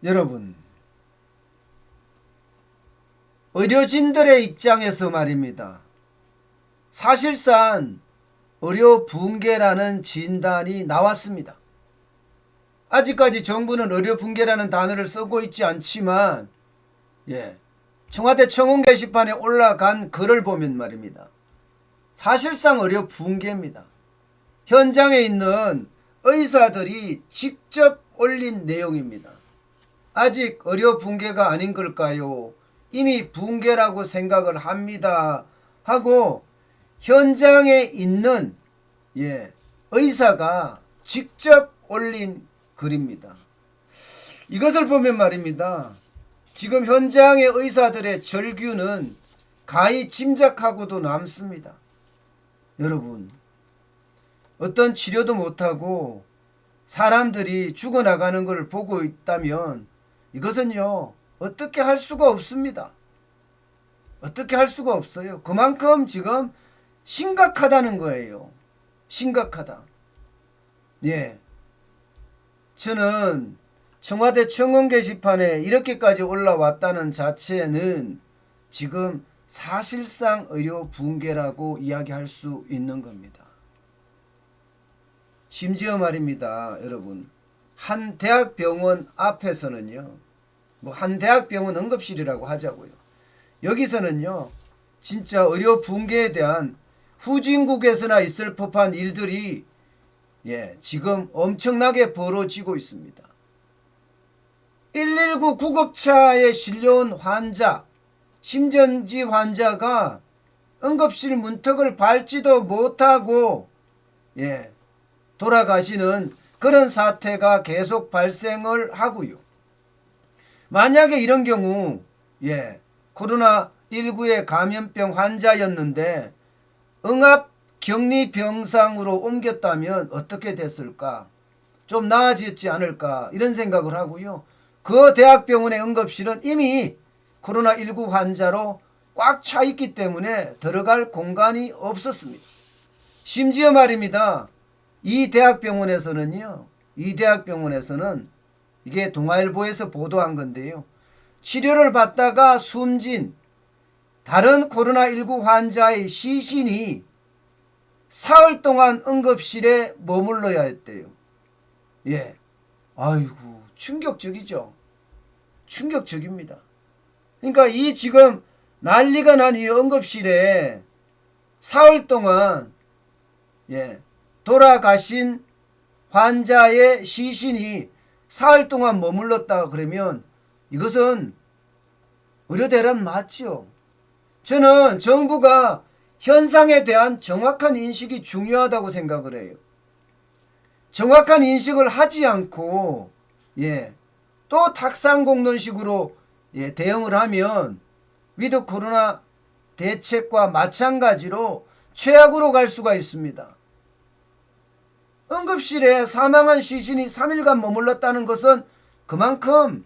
여러분, 의료진들의 입장에서 말입니다. 사실상 의료 붕괴라는 진단이 나왔습니다. 아직까지 정부는 의료 붕괴라는 단어를 쓰고 있지 않지만 청와대 청원 게시판에 올라간 글을 보면 말입니다. 사실상 의료 붕괴입니다. 현장에 있는 의사들이 직접 올린 내용입니다. 아직 의료 붕괴가 아닌 걸까요? 이미 붕괴라고 생각을 합니다. 하고 현장에 있는 의사가 직접 올린 글입니다. 이것을 보면 말입니다. 지금 현장의 의사들의 절규는 가히 짐작하고도 남습니다. 여러분, 어떤 치료도 못하고 사람들이 죽어나가는 것을 보고 있다면 이것은요, 어떻게 할 수가 없습니다. 어떻게 할 수가 없어요. 그만큼 지금 심각하다는 거예요. 심각하다. 저는 청와대 청원 게시판에 이렇게까지 올라왔다는 자체는 지금 사실상 의료 붕괴라고 이야기할 수 있는 겁니다. 심지어 말입니다. 여러분, 한 대학병원 앞에서는요, 한 대학병원 응급실이라고 하자고요. 여기서는요, 진짜 의료 붕괴에 대한 후진국에서나 있을 법한 일들이 지금 엄청나게 벌어지고 있습니다. 119 구급차에 실려온 환자, 심전지 환자가 응급실 문턱을 밟지도 못하고 돌아가시는 그런 사태가 계속 발생을 하고요. 만약에 이런 경우 코로나19의 감염병 환자였는데 응압 격리 병상으로 옮겼다면 어떻게 됐을까? 좀 나아졌지 않을까? 이런 생각을 하고요. 그 대학병원의 응급실은 이미 코로나19 환자로 꽉 차 있기 때문에 들어갈 공간이 없었습니다. 심지어 말입니다. 이 대학병원에서는 이게 동아일보에서 보도한 건데요. 치료를 받다가 숨진 다른 코로나19 환자의 시신이 사흘 동안 응급실에 머물러야 했대요. 아이고, 충격적이죠. 충격적입니다. 그러니까 이 지금 난리가 난 이 응급실에 사흘 동안 돌아가신 환자의 시신이 사흘 동안 머물렀다 그러면 이것은 의료대란 맞죠. 저는 정부가 현상에 대한 정확한 인식이 중요하다고 생각을 해요. 정확한 인식을 하지 않고 또 탁상공론식으로 대응을 하면 위드 코로나 대책과 마찬가지로 최악으로 갈 수가 있습니다. 응급실에 사망한 시신이 3일간 머물렀다는 것은 그만큼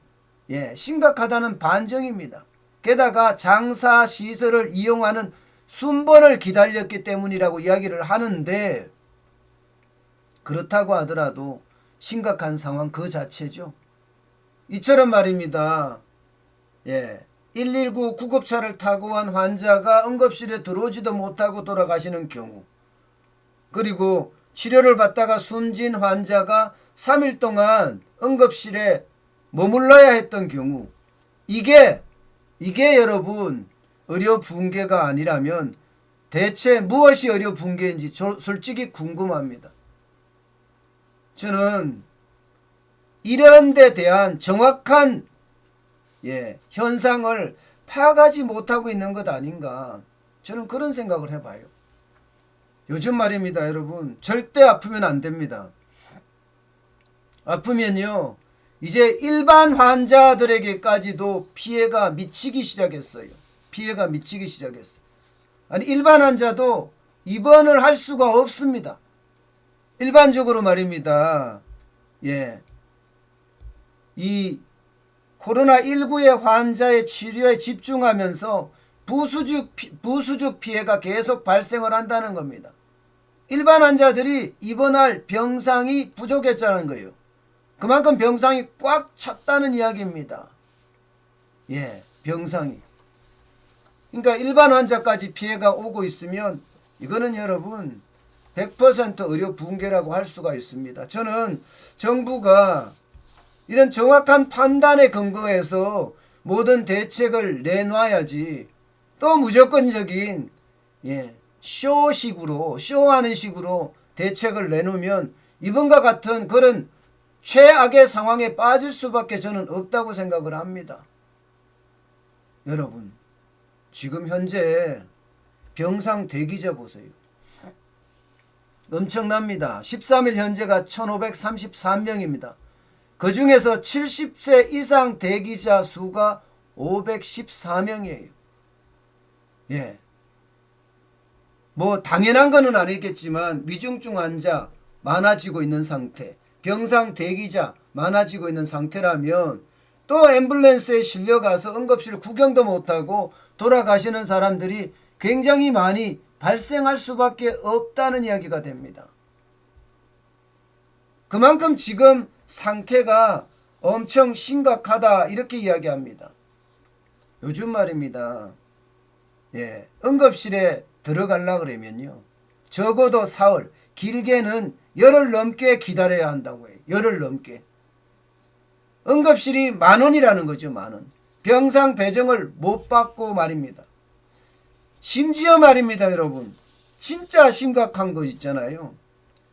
심각하다는 반증입니다. 게다가 장사시설을 이용하는 순번을 기다렸기 때문이라고 이야기를 하는데 그렇다고 하더라도 심각한 상황 그 자체죠. 이처럼 말입니다. 119 구급차를 타고 간 환자가 응급실에 들어오지도 못하고 돌아가시는 경우, 그리고 치료를 받다가 숨진 환자가 3일 동안 응급실에 머물러야 했던 경우, 이게 여러분 의료 붕괴가 아니라면 대체 무엇이 의료 붕괴인지 솔직히 궁금합니다. 저는 이런 데 대한 정확한 현상을 파악하지 못하고 있는 것 아닌가, 저는 그런 생각을 해봐요. 요즘 말입니다. 여러분, 절대 아프면 안 됩니다. 아프면요 이제 일반 환자들에게까지도 피해가 미치기 시작했어요. 아니, 일반 환자도 입원을 할 수가 없습니다. 일반적으로 말입니다. 이 코로나19의 환자의 치료에 집중하면서 부수적 피해가 계속 발생을 한다는 겁니다. 일반 환자들이 입원할 병상이 부족했다는 거예요. 그만큼 병상이 꽉 찼다는 이야기입니다. 예, 병상이. 그러니까 일반 환자까지 피해가 오고 있으면 이거는 여러분 100% 의료 붕괴라고 할 수가 있습니다. 저는 정부가 이런 정확한 판단에 근거해서 모든 대책을 내놔야지 또 무조건적인 쇼식으로 쇼하는 식으로 대책을 내놓으면 이번과 같은 그런 최악의 상황에 빠질 수밖에 저는 없다고 생각을 합니다. 여러분 지금 현재 병상 대기자 보세요. 엄청납니다. 13일 현재가 1533명입니다. 그 중에서 70세 이상 대기자 수가 514명이에요. 예. 뭐 당연한 거는 아니겠지만 위중증 환자 많아지고 있는 상태, 병상 대기자 많아지고 있는 상태라면 또 앰뷸런스에 실려가서 응급실 구경도 못하고 돌아가시는 사람들이 굉장히 많이 발생할 수밖에 없다는 이야기가 됩니다. 그만큼 지금 상태가 엄청 심각하다 이렇게 이야기합니다. 요즘 말입니다. 응급실에 들어가려고 그러면요. 적어도 사흘, 길게는 열흘 넘게 기다려야 한다고 해요. 열흘 넘게. 응급실이 10,000원이라는 거죠. 10,000원. 병상 배정을 못 받고 말입니다. 심지어 말입니다. 여러분. 진짜 심각한 거 있잖아요.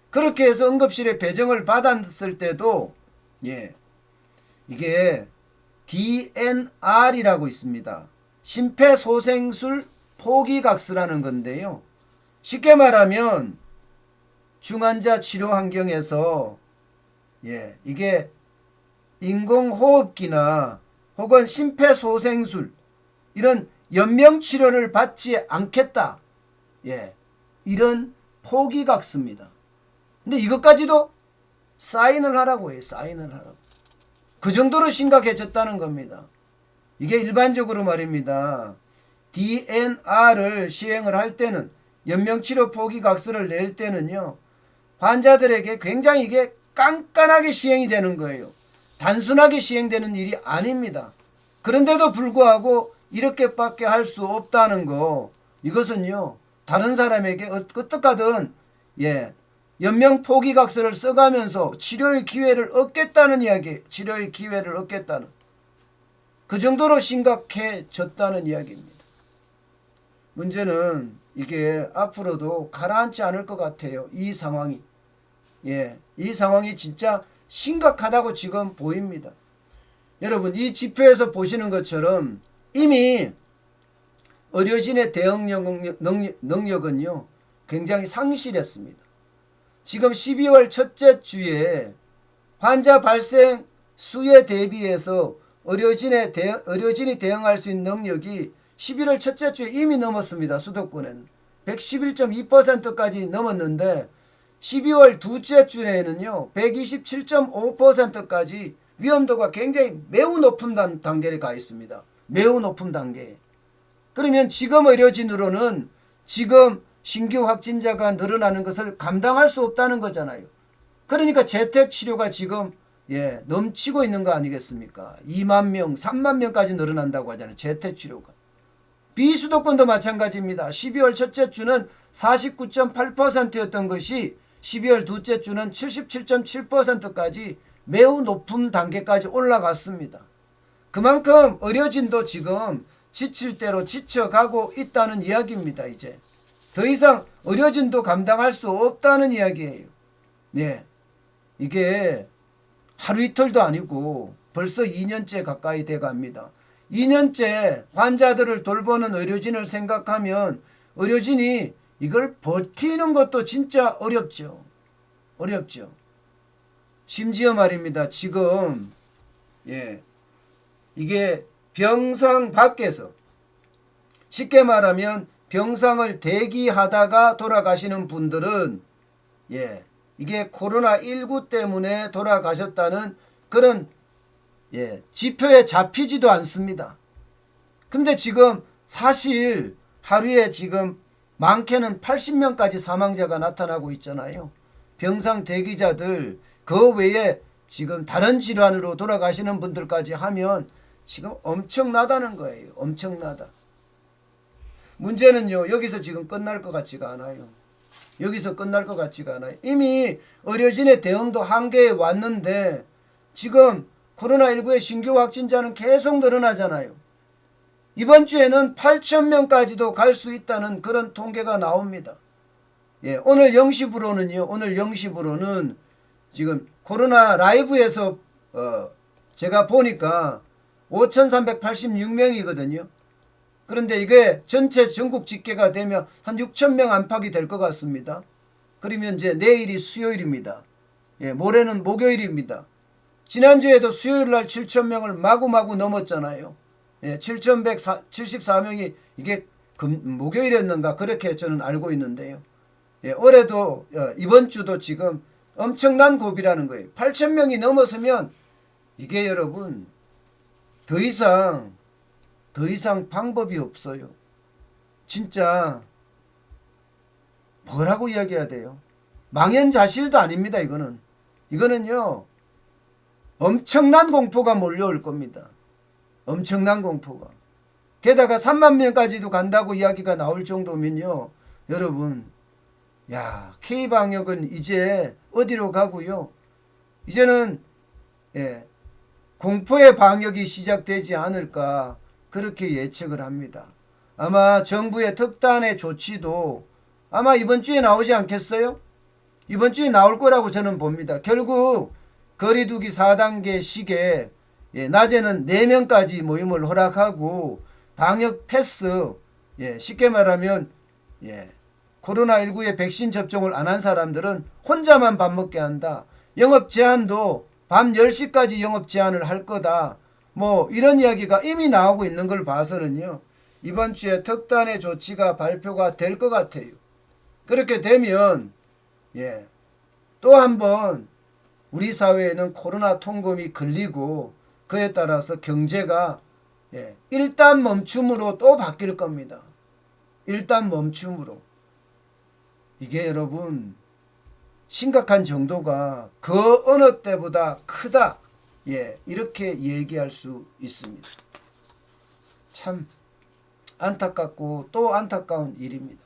그렇게 해서 응급실에 배정을 받았을 때도 이게 DNR이라고 있습니다. 심폐소생술 포기각서라는 건데요. 쉽게 말하면 중환자 치료 환경에서 이게 인공호흡기나 혹은 심폐소생술 이런 연명치료를 받지 않겠다. 이런 포기각서입니다. 근데 이것까지도 사인을 하라고 해요. 사인을 하라고. 그 정도로 심각해졌다는 겁니다. 이게 일반적으로 말입니다. DNR을 시행을 할 때는 연명치료 포기각서를 낼 때는요. 환자들에게 굉장히 이게 깐깐하게 시행이 되는 거예요. 단순하게 시행되는 일이 아닙니다. 그런데도 불구하고 이렇게밖에 할 수 없다는 거 이것은요. 다른 사람에게 어떻게든 연명 포기각서를 써가면서 치료의 기회를 얻겠다는 이야기, 치료의 기회를 얻겠다는 그 정도로 심각해졌다는 이야기입니다. 문제는 이게 앞으로도 가라앉지 않을 것 같아요. 이 상황이. 이 상황이 진짜 심각하다고 지금 보입니다. 여러분 이 지표에서 보시는 것처럼 이미 의료진의 대응 능력은요. 굉장히 상실했습니다. 지금 12월 첫째 주에 환자 발생 수에 대비해서 의료진이 대응할 수 있는 능력이 11월 첫째 주에 이미 넘었습니다. 수도권에는 111.2%까지 넘었는데 12월 둘째 주에는요 127.5%까지 위험도가 굉장히 매우 높은 단계에 가 있습니다. 매우 높은 단계에. 그러면 지금 의료진으로는 지금 신규 확진자가 늘어나는 것을 감당할 수 없다는 거잖아요. 그러니까 재택치료가 지금 넘치고 있는 거 아니겠습니까? 2만 명, 3만 명까지 늘어난다고 하잖아요. 재택치료가. 비수도권도 마찬가지입니다. 12월 첫째 주는 49.8%였던 것이 12월 둘째 주는 77.7%까지 매우 높은 단계까지 올라갔습니다. 그만큼 의료진도 지금 지칠 대로 지쳐가고 있다는 이야기입니다. 이제 더 이상 의료진도 감당할 수 없다는 이야기예요. 이게 하루 이틀도 아니고 벌써 2년째 가까이 돼갑니다. 2년째 환자들을 돌보는 의료진을 생각하면 의료진이 이걸 버티는 것도 진짜 어렵죠. 어렵죠. 심지어 말입니다. 지금 이게 병상 밖에서 쉽게 말하면 병상을 대기하다가 돌아가시는 분들은 이게 코로나19 때문에 돌아가셨다는 그런 지표에 잡히지도 않습니다. 근데 지금 사실 하루에 지금 많게는 80명까지 사망자가 나타나고 있잖아요. 병상 대기자들 그 외에 지금 다른 질환으로 돌아가시는 분들까지 하면 지금 엄청나다는 거예요. 엄청나다. 문제는요, 여기서 지금 끝날 것 같지가 않아요. 여기서 끝날 것 같지가 않아요. 이미 의료진의 대응도 한계에 왔는데 지금 코로나19의 신규 확진자는 계속 늘어나잖아요. 이번 주에는 8,000명까지도 갈 수 있다는 그런 통계가 나옵니다. 예, 오늘 0시부로는 지금 코로나 라이브에서 제가 보니까 5,386명이거든요. 그런데 이게 전체 전국 집계가 되면 한 6,000명 안팎이 될 것 같습니다. 그러면 이제 내일이 수요일입니다. 예, 모레는 목요일입니다. 지난주에도 수요일 날 7,000명을 마구마구 넘었잖아요. 예, 7,174명이 이게 목요일이었는가 그렇게 저는 알고 있는데요. 예, 올해도 이번 주도 지금 엄청난 고비라는 거예요. 8,000명이 넘어서면 이게 여러분 더 이상 방법이 없어요. 진짜 뭐라고 이야기해야 돼요? 망연자실도 아닙니다. 이거는요 엄청난 공포가 몰려올 겁니다. 엄청난 공포가. 게다가 3만 명까지도 간다고 이야기가 나올 정도면요 여러분, 야, K방역은 이제 어디로 가고요? 이제는 공포의 방역이 시작되지 않을까 그렇게 예측을 합니다. 아마 정부의 특단의 조치도 아마 이번 주에 나오지 않겠어요? 이번 주에 나올 거라고 저는 봅니다. 결국 거리두기 4단계식에 낮에는 4명까지 모임을 허락하고 방역 패스, 쉽게 말하면 코로나19의 백신 접종을 안 한 사람들은 혼자만 밥 먹게 한다. 영업 제한도 밤 10시까지 영업 제한을 할 거다. 뭐 이런 이야기가 이미 나오고 있는 걸 봐서는요. 이번 주에 특단의 조치가 발표가 될 것 같아요. 그렇게 되면 또 한번 우리 사회에는 코로나 통금이 걸리고 그에 따라서 경제가 일단 멈춤으로 또 바뀔 겁니다. 일단 멈춤으로. 이게 여러분 심각한 정도가 그 어느 때보다 크다. 이렇게 얘기할 수 있습니다. 참 안타깝고 또 안타까운 일입니다.